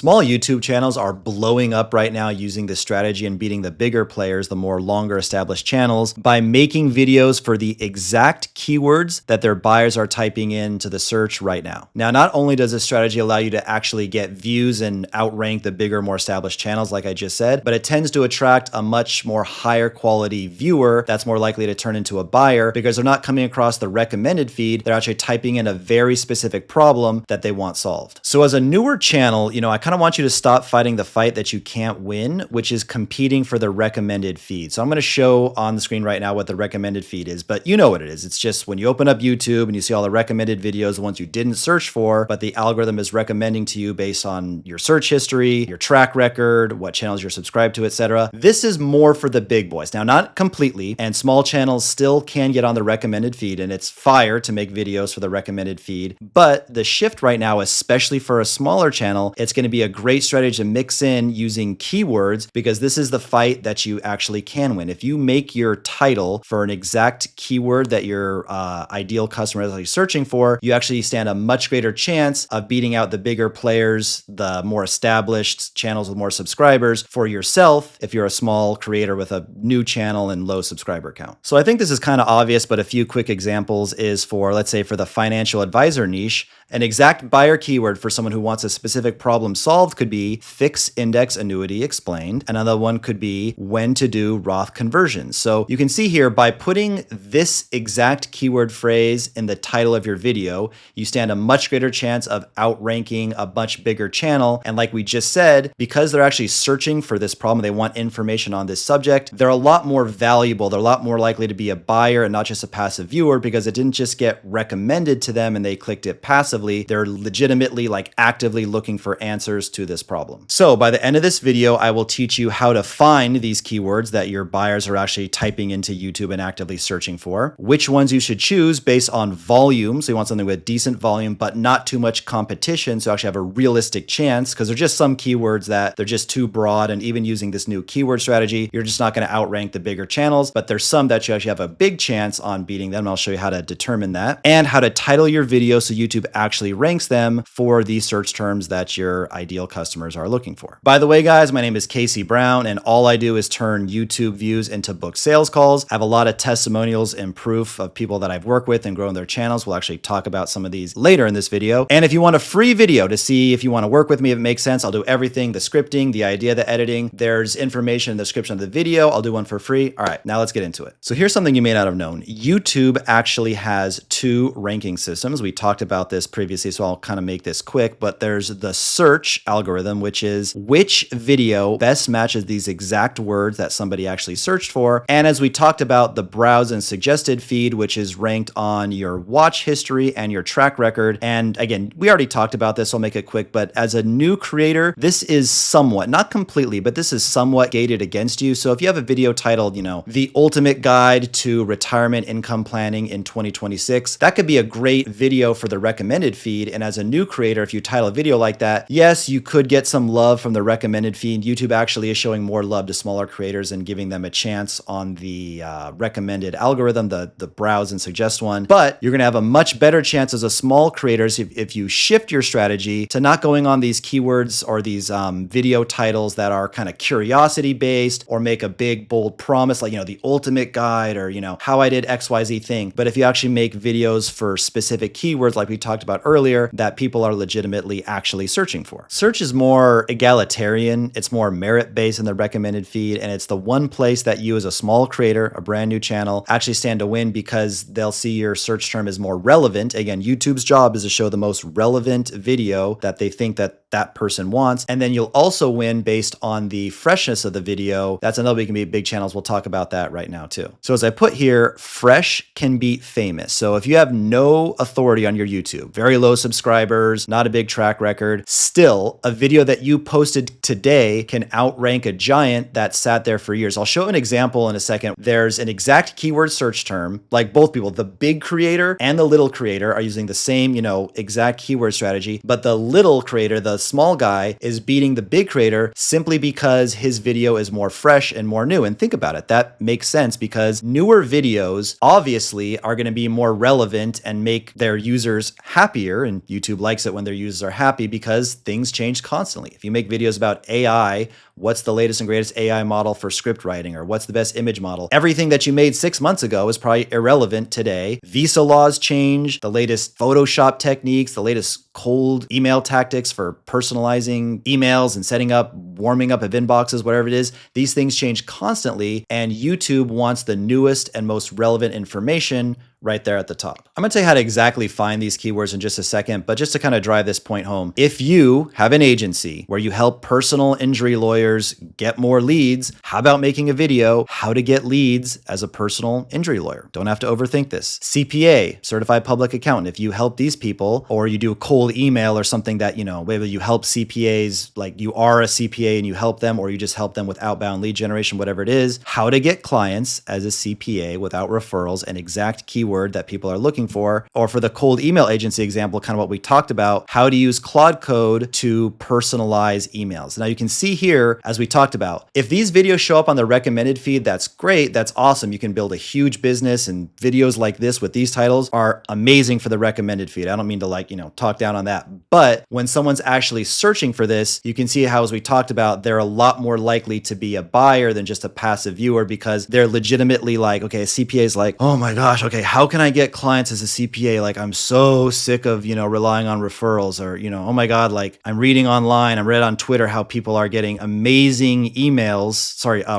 Small YouTube channels are blowing up right now using this strategy and beating the bigger players, the more longer established channels, by making videos for the exact keywords that their buyers are typing into the search right now. Now, not only does this strategy allow you to actually get views and outrank the bigger, more established channels, like I just said, but it tends to attract a much more higher quality viewer that's more likely to turn into a buyer because they're not coming across the recommended feed. They're actually typing in a very specific problem that they want solved. So as a newer channel, I kind of want you to stop fighting the fight that you can't win, which is competing for the recommended feed. So I'm going to show on the screen right now what the recommended feed is, but you know what it is. It's just when you open up YouTube and you see all the recommended videos, the ones you didn't search for, but the algorithm is recommending to you based on your search history, your track record, what channels you're subscribed to, etc. This is more for the big boys. Now, not completely, and small channels still can get on the recommended feed, and it's fire to make videos for the recommended feed. But the shift right now, especially for a smaller channel, it's going to be a great strategy to mix in using keywords because this is the fight that you actually can win. If you make your title for an exact keyword that your ideal customer is actually searching for, you actually stand a much greater chance of beating out the bigger players, the more established channels with more subscribers for yourself if you're a small creator with a new channel and low subscriber count. So I think this is kind of obvious, but a few quick examples is for, let's say, for the financial advisor niche, an exact buyer keyword for someone who wants a specific problem solved could be fixed index annuity explained. Another one could be when to do Roth conversions. So you can see here by putting this exact keyword phrase in the title of your video, you stand a much greater chance of outranking a much bigger channel. And like we just said, because they're actually searching for this problem, they want information on this subject, they're a lot more valuable. They're a lot more likely to be a buyer and not just a passive viewer because it didn't just get recommended to them and they clicked it passively. They're legitimately actively looking for answers to this problem. So by the end of this video, I will teach you how to find these keywords that your buyers are actually typing into YouTube and actively searching for, which ones you should choose based on volume. So you want something with decent volume, but not too much competition. So you actually have a realistic chance because there's just some keywords that they're just too broad. And even using this new keyword strategy, you're just not going to outrank the bigger channels, but there's some that you actually have a big chance on beating them. And I'll show you how to determine that and how to title your video so YouTube actually ranks them for the search terms that your ideal customers are looking for. By the way, guys, my name is Casey Brown, and all I do is turn YouTube views into book sales calls. I have a lot of testimonials and proof of people that I've worked with and grown their channels. We'll actually talk about some of these later in this video. And if you want a free video to see if you want to work with me, if it makes sense, I'll do everything, the scripting, the idea, the editing. There's information in the description of the video. I'll do one for free. All right, now let's get into it. So here's something you may not have known. YouTube actually has two ranking systems. We talked about this previously, so I'll kind of make this quick, but there's the search algorithm, which is which video best matches these exact words that somebody actually searched for. And as we talked about, the browse and suggested feed, which is ranked on your watch history and your track record. And again, we already talked about this, so I'll make it quick, but as a new creator, this is somewhat, not completely, but this is somewhat gated against you. So if you have a video titled, The Ultimate Guide to Retirement Income Planning in 2026, that could be a great video for the recommended feed. And as a new creator, if you title a video like that, yes, you could get some love from the recommended feed. YouTube actually is showing more love to smaller creators and giving them a chance on the recommended algorithm, the browse and suggest one. But you're going to have a much better chance as a small creator if you shift your strategy to not going on these keywords or these video titles that are kind of curiosity based or make a big, bold promise like, the ultimate guide or, how I did XYZ thing. But if you actually make videos for specific keywords like we talked about earlier that people are legitimately actually searching for. Search is more egalitarian. It's more merit-based in the recommended feed. And it's the one place that you as a small creator, a brand new channel, actually stand to win because they'll see your search term is more relevant. Again, YouTube's job is to show the most relevant video that they think that person wants. And then you'll also win based on the freshness of the video. That's another way you can beat big channels. We'll talk about that right now too. So as I put here, fresh can beat famous. So if you have no authority on your YouTube, very low subscribers, not a big track record, still a video that you posted today can outrank a giant that sat there for years. I'll show an example in a second. There's an exact keyword search term, like both people, the big creator and the little creator are using the same, exact keyword strategy, but the little creator, the small guy, is beating the big creator simply because his video is more fresh and more new. And think about it, that makes sense because newer videos obviously are going to be more relevant and make their users happy happier, and YouTube likes it when their users are happy because things change constantly. If you make videos about AI, what's the latest and greatest AI model for script writing, or what's the best image model? Everything that you made 6 months ago is probably irrelevant today. Visa laws change, the latest Photoshop techniques, the latest cold email tactics for personalizing emails and setting up, warming up of inboxes, whatever it is. These things change constantly, and YouTube wants the newest and most relevant information right there at the top. I'm gonna tell you how to exactly find these keywords in just a second, but just to kind of drive this point home, if you have an agency where you help personal injury lawyers get more leads, how about making a video, how to get leads as a personal injury lawyer? Don't have to overthink this. CPA, certified public accountant, if you help these people, or you do a cold email or something that, whether you help CPAs, like you are a CPA and you help them, or you just help them with outbound lead generation, whatever it is, how to get clients as a CPA without referrals and exact keywords that people are looking for. Or for the cold email agency example, kind of what we talked about, how to use Claude Code to personalize emails. Now you can see here, as we talked about, if these videos show up on the recommended feed, that's great. That's awesome. You can build a huge business, and videos like this with these titles are amazing for the recommended feed. I don't mean to talk down on that. But when someone's actually searching for this, you can see how, as we talked about, they're a lot more likely to be a buyer than just a passive viewer, because they're legitimately like, okay, a CPA is like, oh my gosh, okay, how can I get clients as a CPA? Like, I'm so sick of, relying on referrals, or, oh my God, like I'm reading online, I'm read on Twitter how people are getting amazing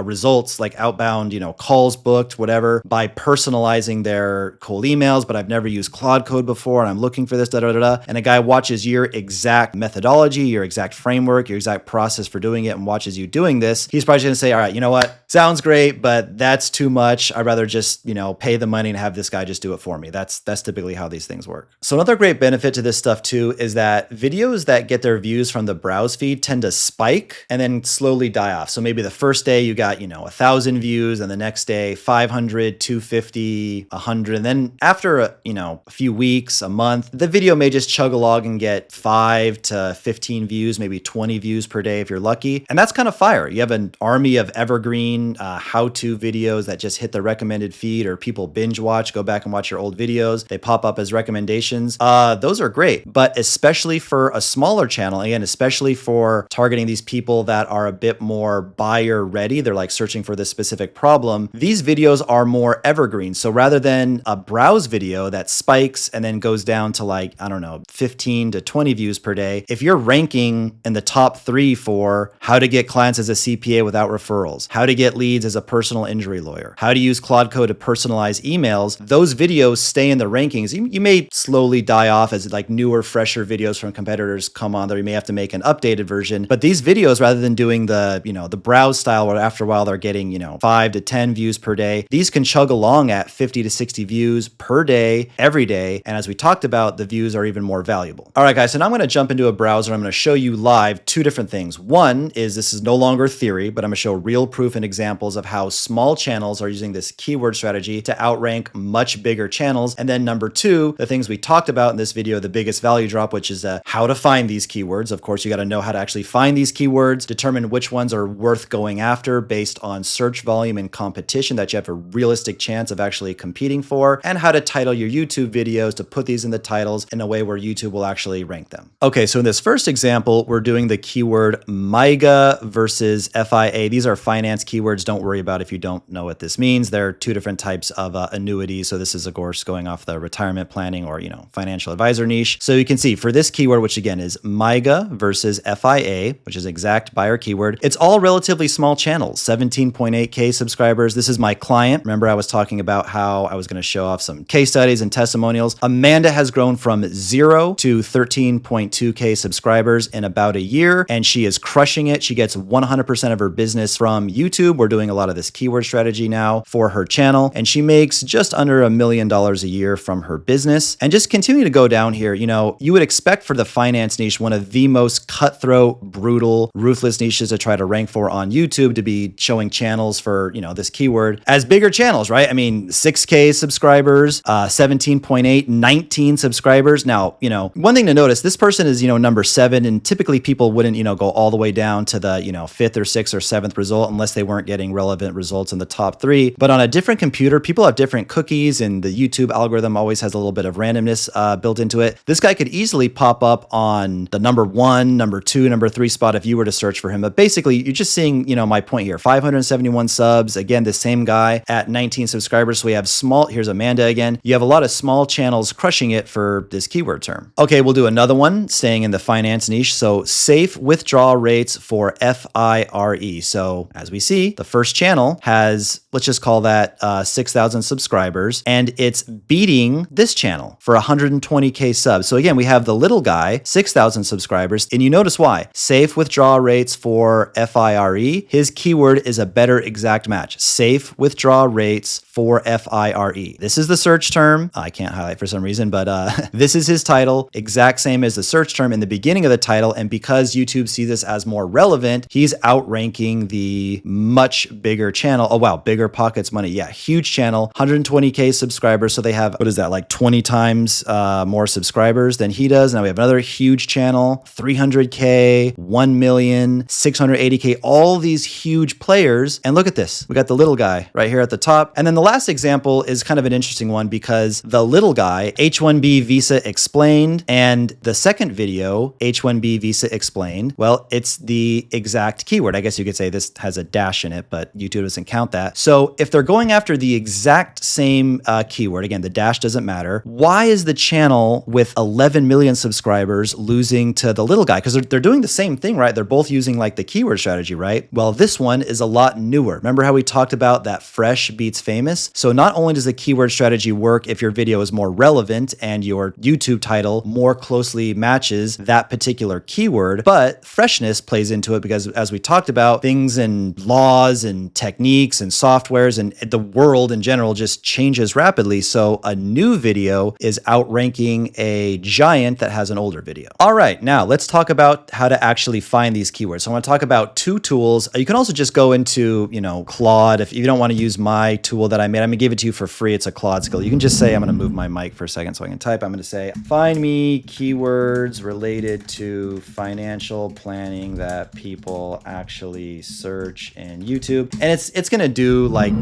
results, like outbound, calls booked, whatever, by personalizing their cold emails, but I've never used Claude Code before and I'm looking for this, and a guy watches your exact methodology, your exact framework, your exact process for doing it, and watches you doing this. He's probably going to say, all right, you know what? Sounds great, but that's too much. I'd rather just, pay the money and have this guy just do it for me. That's typically how these things work. So another great benefit to this stuff too is that videos that get their views from the browse feed tend to spike and then slowly die off. So maybe the first day you got, 1,000 views, and the next day 500, 250, 100. And then after a few weeks, a month, the video may just chug along and get 5 to 15 views, maybe 20 views per day if you're lucky. And that's kind of fire. You have an army of evergreen how-to videos that just hit the recommended feed, or people binge watch, go back and watch your old videos. They pop up as recommendations. Those are great, but especially for a smaller channel, again, especially for targeting these people that are a bit more buyer ready, they're like searching for this specific problem, these videos are more evergreen. So rather than a browse video that spikes and then goes down to 15 to 20 views per day, if you're ranking in the top 3 for how to get clients as a CPA without referrals, how to get leads as a personal injury lawyer, how to use Claude Code to personalize emails, those videos stay in the rankings. You may slowly die off as newer, fresher videos from competitors come on there. You may have to make an updated version, but these videos, rather than doing the browse style where after a while they're getting 5 to 10 views per day, these can chug along at 50 to 60 views per day, every day. And as we talked about, the views are even more valuable. All right, guys, so now I'm going to jump into a browser. I'm going to show you live 2 different things. One is, this is no longer theory, but I'm going to show real proof and examples of how small channels are using this keyword strategy to outrank much bigger channels. And then number 2, the things we talked about in this video, the biggest value drop, which is how to find these keywords. Of course, you got to know how to actually find these keywords, determine which ones are worth going after based on search volume and competition that you have a realistic chance of actually competing for, and how to title your YouTube videos to put these in the titles in a way where YouTube will actually rank them. Okay, so in this first example, we're doing the keyword MIGA versus FIA. These are finance keywords. Don't worry about if you don't know what this means. There are 2 different types of annuities. So this is, of course, going off the retirement planning or, financial advisor niche. So you can see for this keyword, which again is MIGA versus FIA, which is exact buyer keyword, it's all relatively small channels, 17.8K subscribers. This is my client. Remember, I was talking about how I was going to show off some case studies and testimonials. Amanda has grown from 0 to 13.2K subscribers in about a year, and she is crushing it. She gets 100% of her business from YouTube. We're doing a lot of this keyword strategy now for her channel, and she makes just under $1 million a year from her business. And just continue to go down here, you would expect for the finance niche, one of the most cutthroat, brutal, ruthless niches niches to try to rank for on YouTube to be showing channels for, this keyword as bigger channels, right? I mean, 6K subscribers, 17.8, 19 subscribers. Now, one thing to notice, this person is, number 7, and typically people wouldn't, go all the way down to the, 5th or 6th or 7th result unless they weren't getting relevant results in the top 3. But on a different computer, people have different cookies, and the YouTube algorithm always has a little bit of randomness built into it. This guy could easily pop up on the number 1, number 2, number 3 spot if you were to search for him. But basically, you're just seeing, my point here, 571 subs. Again, the same guy at 19 subscribers. So we have here's Amanda again. You have a lot of small channels crushing it for this keyword term. Okay, we'll do another one, staying in the finance niche. So safe withdrawal rates for FIRE. So as we see, the first channel has, let's just call that 6,000 subscribers, and it's beating this channel for 120K subs. So again, we have the little guy, 6,000 subscribers, and you notice why. Safe withdrawal rates for FIRE. His keyword is a better exact match. Safe withdrawal rates for FIRE. This is the search term. I can't highlight for some reason, but this is his title, exact same as the search term in the beginning of the title. And because YouTube sees this as more relevant, he's outranking the much bigger channel. Oh, wow. Bigger Pockets Money. Yeah. Huge channel, 120K subscribers. So they have, what is that? Like 20 times more subscribers than he does. Now we have another huge channel, 300K, 1 million, 680K, all these huge players. And look at this. We got the little guy right here at the top. And then the last example is kind of an interesting one because the little guy, H-1B Visa Explained, and the second video, H-1B Visa Explained, well, it's the exact keyword. I guess you could say this has a dash in it, but YouTube doesn't count that. So if they're going after the exact same keyword, again, the dash doesn't matter, why is the channel with 11 million subscribers losing to the little guy? Because they're doing the same thing, right? They're both using like the keyword strategy, right? Well, this one is a lot newer. Remember how we talked about that fresh beats famous? So not only does the keyword strategy work if your video is more relevant and your YouTube title more closely matches that particular keyword, but freshness plays into it because as we talked about, things and laws and techniques and softwares and the world in general just changes rapidly. So a new video is outranking a giant that has an older video. All right, now let's talk about how to actually find these keywords. So I want to talk about 2 tools. You can also just go into, Claude. If you don't want to use my tool that I made, I'm gonna give it to you for free. It's a Claude skill. You can just say, I'm gonna move my mic for a second so I can type. I'm gonna say, find me keywords related to financial planning that people actually search in YouTube. And it's gonna do like,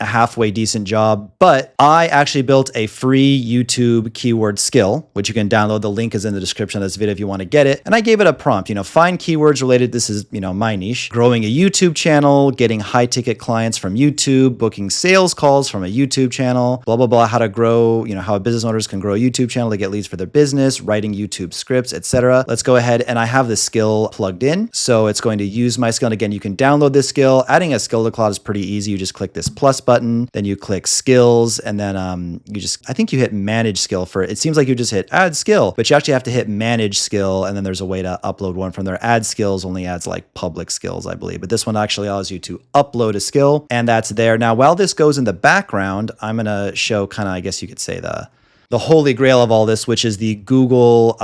a halfway decent job, but I actually built a free YouTube keyword skill, which you can download. The link is in the description of this video if you want to get it. And I gave it a prompt, find keywords related. This is, my niche, growing a YouTube channel, getting high ticket clients from YouTube, booking sales calls from a YouTube channel, blah, blah, blah, how to grow, how business owners can grow a YouTube channel to get leads for their business, writing YouTube scripts, etc. Let's go ahead, and I have this skill plugged in. So it's going to use my skill. And again, you can download this skill. Adding a skill to Claude is pretty easy. You just click this plus button, then you click skills, and then I think you hit manage skill for it. It seems like you just hit add skill, but you actually have to hit manage skill, and then there's a way to upload one from there. Add skills only adds like public skills, I believe, but this one actually allows you to upload a skill, and that's there. Now, while this goes in the background, I'm gonna show kind of, I guess you could say, the holy grail of all this, which is the Google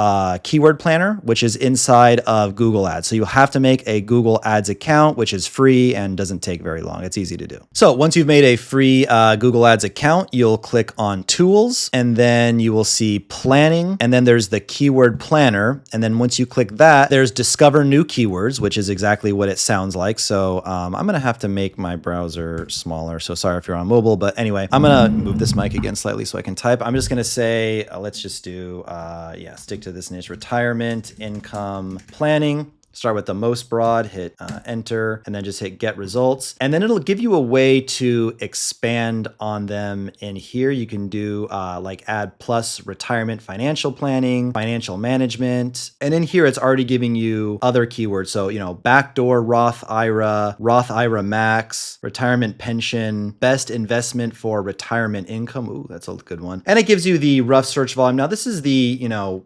Keyword Planner, which is inside of Google Ads. So you'll have to make a Google Ads account, which is free and doesn't take very long. It's easy to do. So once you've made a free Google Ads account, you'll click on Tools, and then you will see Planning, and then there's the Keyword Planner. And then once you click that, there's Discover New Keywords, which is exactly what it sounds like. So I'm going to have to make my browser smaller. So sorry if you're on mobile, but anyway, I'm going to move this mic again slightly so I can type. I'm just going to say, let's just do, stick to this niche, retirement income planning. Start with the most broad, hit enter, and then just hit get results. And then it'll give you a way to expand on them in here. You can do like add plus retirement financial planning, financial management. And in here, it's already giving you other keywords. So, backdoor Roth IRA Max, retirement pension, best investment for retirement income. Ooh, that's a good one. And it gives you the rough search volume. Now, this is the,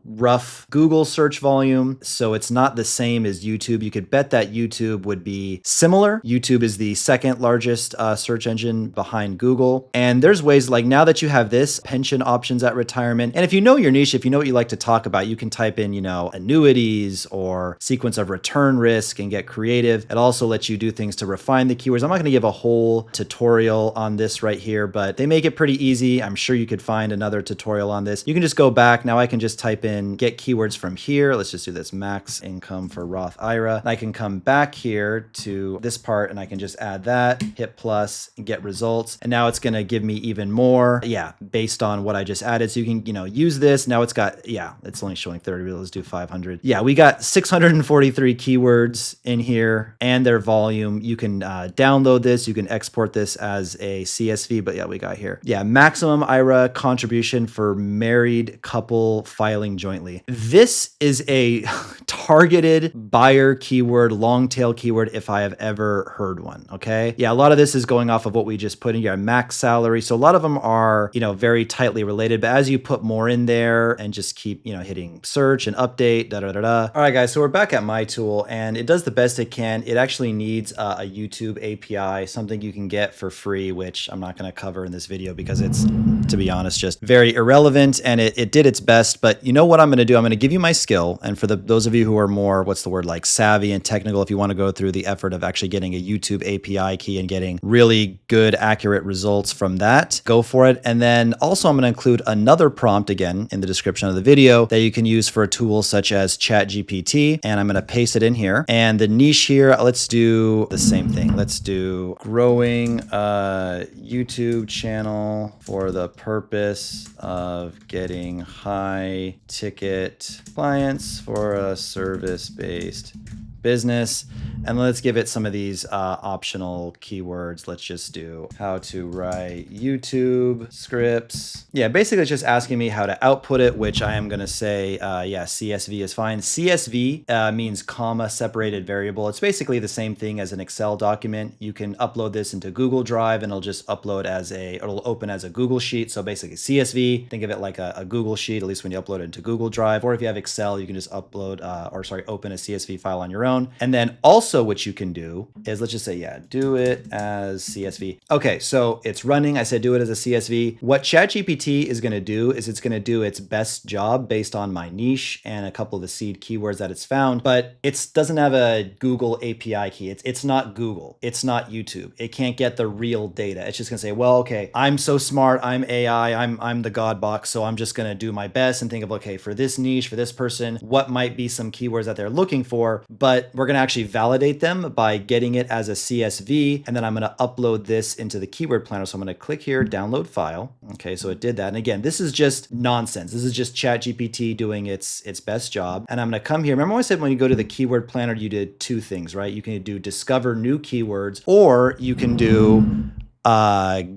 rough Google search volume. So it's not the same as is YouTube. You could bet that YouTube would be similar. YouTube is the second largest search engine behind Google. And there's ways like now that you have this, pension options at retirement. And if you know your niche, if you know what you like to talk about, you can type in, annuities or sequence of return risk and get creative. It also lets you do things to refine the keywords. I'm not going to give a whole tutorial on this right here, but they make it pretty easy. I'm sure you could find another tutorial on this. You can just go back. Now I can just type in get keywords from here. Let's just do this max income for Roth IRA. And I can come back here to this part and I can just add that, hit plus and get results. And now it's going to give me even more. Yeah, based on what I just added. So you can, use this. Now it's got, it's only showing 30. Let's do 500. Yeah, we got 643 keywords in here and their volume. You can download this. You can export this as a CSV, but yeah, we got here. Yeah, maximum IRA contribution for married couple filing jointly. This is a targeted buyer keyword, long tail keyword if I have ever heard one, okay? Yeah, a lot of this is going off of what we just put in here, max salary. So a lot of them are, very tightly related, but as you put more in there and just keep, hitting search and update, All right, guys, so we're back at my tool and it does the best it can. It actually needs a YouTube API, something you can get for free, which I'm not going to cover in this video because it's, to be honest, just very irrelevant and it did its best. But you know what I'm going to do? I'm going to give you my skill. And for those of you who are more, like savvy and technical, if you want to go through the effort of actually getting a YouTube API key and getting really good, accurate results from that, go for it. And then also I'm going to include another prompt again in the description of the video that you can use for a tool such as ChatGPT. And I'm going to paste it in here. And the niche here, let's do the same thing. Let's do growing a YouTube channel for the purpose of getting high ticket clients for a service-based business. And let's give it some of these optional keywords. Let's just do how to write YouTube scripts. Yeah, basically it's just asking me how to output it, which I am going to say, CSV is fine. CSV means comma separated variable. It's basically the same thing as an Excel document. You can upload this into Google Drive and it'll just upload it'll open as a Google sheet. So basically CSV, think of it like a Google sheet, at least when you upload it into Google Drive. Or if you have Excel, you can just open a CSV file on your own. And then also what you can do is, let's just say, do it as CSV. Okay, so it's running. I said do it as a CSV. What ChatGPT is going to do is it's going to do its best job based on my niche and a couple of the seed keywords that it's found, but it doesn't have a Google API key. It's not Google. It's not YouTube. It can't get the real data. It's just going to say, well, okay, I'm so smart. I'm AI. I'm the God box. So I'm just going to do my best and think of, okay, for this niche, for this person, what might be some keywords that they're looking for, but we're going to actually validate them by getting it as a CSV. And then I'm going to upload this into the keyword planner. So I'm going to click here, download file. Okay, so it did that. And again, this is just nonsense. This is just ChatGPT doing its best job. And I'm going to come here. Remember when I said when you go to the keyword planner, you did two things, right? You can do discover new keywords, or you can do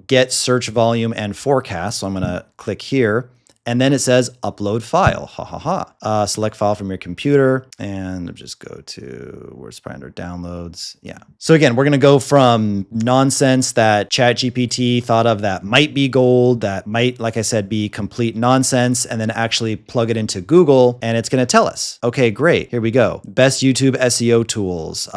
get search volume and forecast. So I'm going to click here. And then it says upload file, select file from your computer and just go to where's probably under downloads. Yeah. So again, we're going to go from nonsense that ChatGPT thought of that might be gold, that might, like I said, be complete nonsense, and then actually plug it into Google and it's going to tell us, okay, great. Here we go. Best YouTube SEO tools,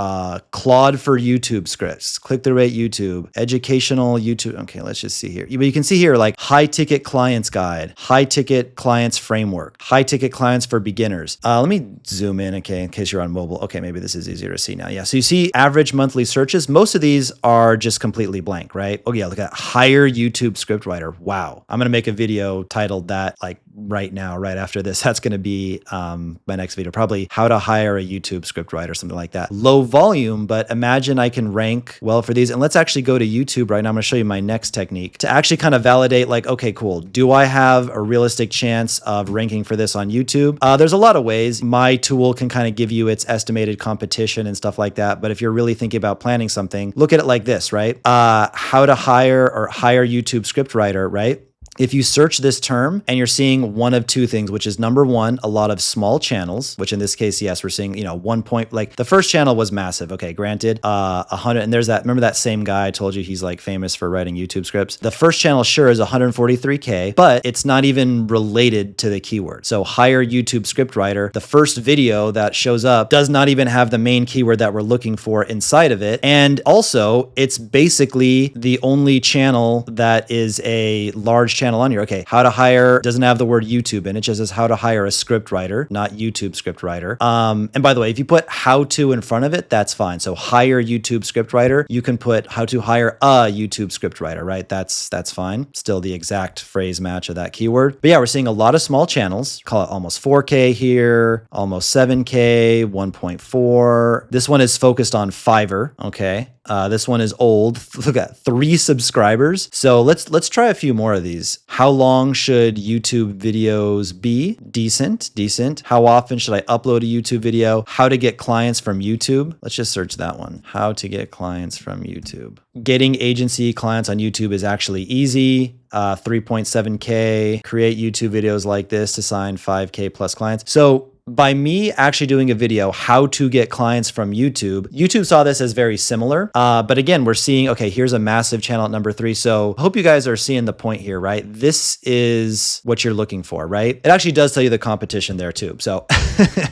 Claude for YouTube scripts, click the rate YouTube, educational YouTube. Okay, let's just see here. But you can see here like high ticket clients guide, high ticket clients framework, high ticket clients for beginners. Let me zoom in, okay, in case you're on mobile. Okay, maybe this is easier to see now. Yeah, so you see average monthly searches. Most of these are just completely blank, right? Oh yeah, look at hire YouTube script writer. Wow. I'm going to make a video titled that like right now, right after this. That's going to be my next video, probably how to hire a YouTube script writer, something like that. Low volume, but imagine I can rank well for these. And let's actually go to YouTube right now. I'm going to show you my next technique to actually kind of validate like, okay, cool. Do I have a realistic chance of ranking for this on YouTube? There's a lot of ways. My tool can kind of give you its estimated competition and stuff like that. But if you're really thinking about planning something, look at it like this, right? How to hire YouTube script writer, right? if you search this term and you're seeing one of two things, which is number one, a lot of small channels, which in this case, yes, we're seeing, 1 point, like the first channel was massive. Okay, granted, 100, and there's that, remember that same guy I told you he's like famous for writing YouTube scripts. The first channel sure is 143K, but it's not even related to the keyword. So hire YouTube script writer. The first video that shows up does not even have the main keyword that we're looking for inside of it. And also it's basically the only channel that is a large channel on here. Okay, how to hire doesn't have the word YouTube in it, just says how to hire a script writer, not YouTube script writer. And by the way, if you put how to in front of it, that's fine. So hire YouTube script writer, you can put how to hire a YouTube script writer, right? That's fine. Still the exact phrase match of that keyword. But yeah, we're seeing a lot of small channels, call it almost 4K here, almost 7K, 1.4. This one is focused on Fiverr, okay? This one is old. Look at 3 subscribers. So let's try a few more of these. How long should YouTube videos be? Decent. How often should I upload a YouTube video? How to get clients from YouTube? Let's just search that one. How to get clients from YouTube. Getting agency clients on YouTube is actually easy. 3.7K. Create YouTube videos like this to sign 5K plus clients. So by me actually doing a video, how to get clients from YouTube saw this as very similar. But again, we're seeing, okay, here's a massive channel at number 3. So I hope you guys are seeing the point here, right? This is what you're looking for, right? It actually does tell you the competition there too. So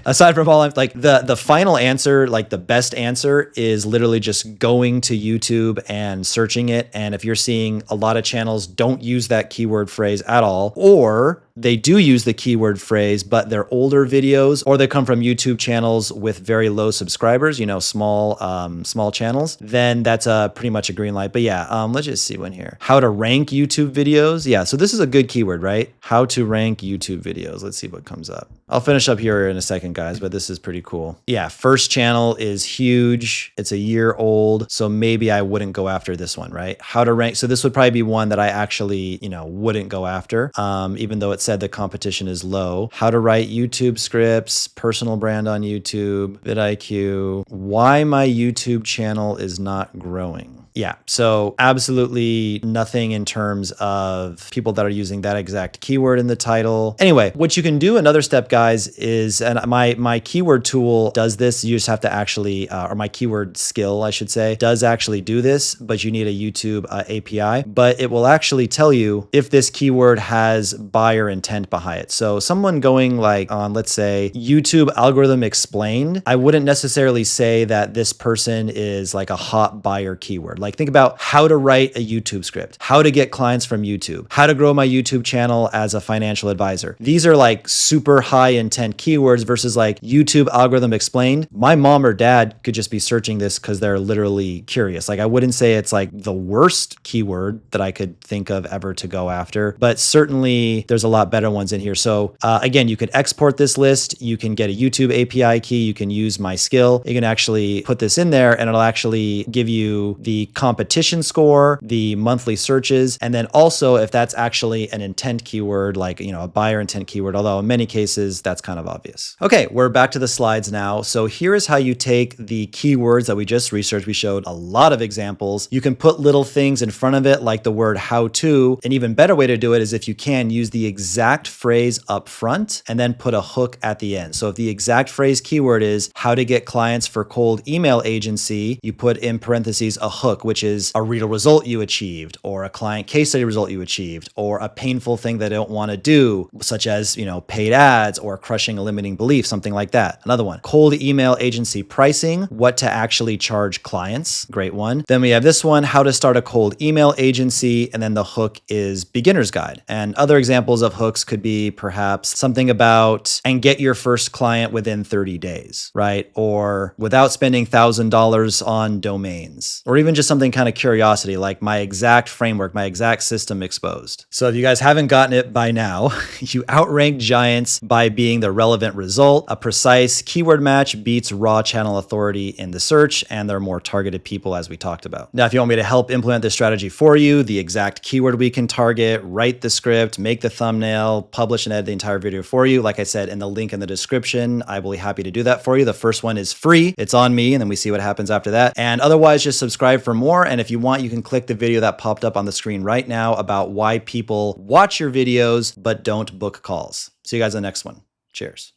aside from all, like the final answer, like the best answer is literally just going to YouTube and searching it. And if you're seeing a lot of channels don't use that keyword phrase at all, or they do use the keyword phrase, but they're older videos, or they come from YouTube channels with very low subscribers, small channels, then that's pretty much a green light. But yeah, let's just see one here. How to rank YouTube videos. Yeah, so this is a good keyword, right? How to rank YouTube videos. Let's see what comes up. I'll finish up here in a second, guys, but this is pretty cool. Yeah, first channel is huge. It's a year old, so maybe I wouldn't go after this one, right? How to rank. So this would probably be one that I actually, wouldn't go after, even though it said the competition is low. How to write YouTube scripts, personal brand on YouTube, vidIQ, why my YouTube channel is not growing. Yeah, so absolutely nothing in terms of people that are using that exact keyword in the title. Anyway, what you can do, another step, guys, is, and my keyword tool does this. You just have to actually, or my keyword skill, I should say, does actually do this, but you need a YouTube API. But it will actually tell you if this keyword has buyer intent behind it. So someone going like on, let's say, YouTube algorithm explained, I wouldn't necessarily say that this person is like a hot buyer keyword. Like think about how to write a YouTube script, how to get clients from YouTube, how to grow my YouTube channel as a financial advisor. These are like super high intent keywords versus like YouTube algorithm explained. My mom or dad could just be searching this because they're literally curious. Like I wouldn't say it's like the worst keyword that I could think of ever to go after, but certainly there's a lot better ones in here. So again, you could export this list. You can get a YouTube API key. You can use my skill. You can actually put this in there and it'll actually give you the competition score, the monthly searches, and then also if that's actually an intent keyword, like, a buyer intent keyword, although in many cases that's kind of obvious. Okay, we're back to the slides now. So here is how you take the keywords that we just researched. We showed a lot of examples. You can put little things in front of it, like the word how to. An even better way to do it is if you can use the exact phrase up front and then put a hook at the end. So if the exact phrase keyword is how to get clients for cold email agency, you put in parentheses a hook, which is a real result you achieved, or a client case study result you achieved, or a painful thing they don't want to do, such as, paid ads or crushing a limiting belief, something like that. Another one, cold email agency pricing, what to actually charge clients. Great one. Then we have this one, how to start a cold email agency. And then the hook is beginner's guide. And other examples of hooks could be perhaps something about, and get your first client within 30 days, right? Or without spending $1,000 on domains, or even just something kind of curiosity, like my exact framework, my exact system exposed. So if you guys haven't gotten it by now, you outrank giants by being the relevant result. A precise keyword match beats raw channel authority in the search, and they're more targeted people, as we talked about. Now, if you want me to help implement this strategy for you, the exact keyword we can target, write the script, make the thumbnail, publish and edit the entire video for you, like I said in the link in the description, I will be happy to do that for you. The first one is free. It's on me, and then we see what happens after that. And otherwise, just subscribe for more. more. And if you want, you can click the video that popped up on the screen right now about why people watch your videos but don't book calls. See you guys in the next one. Cheers.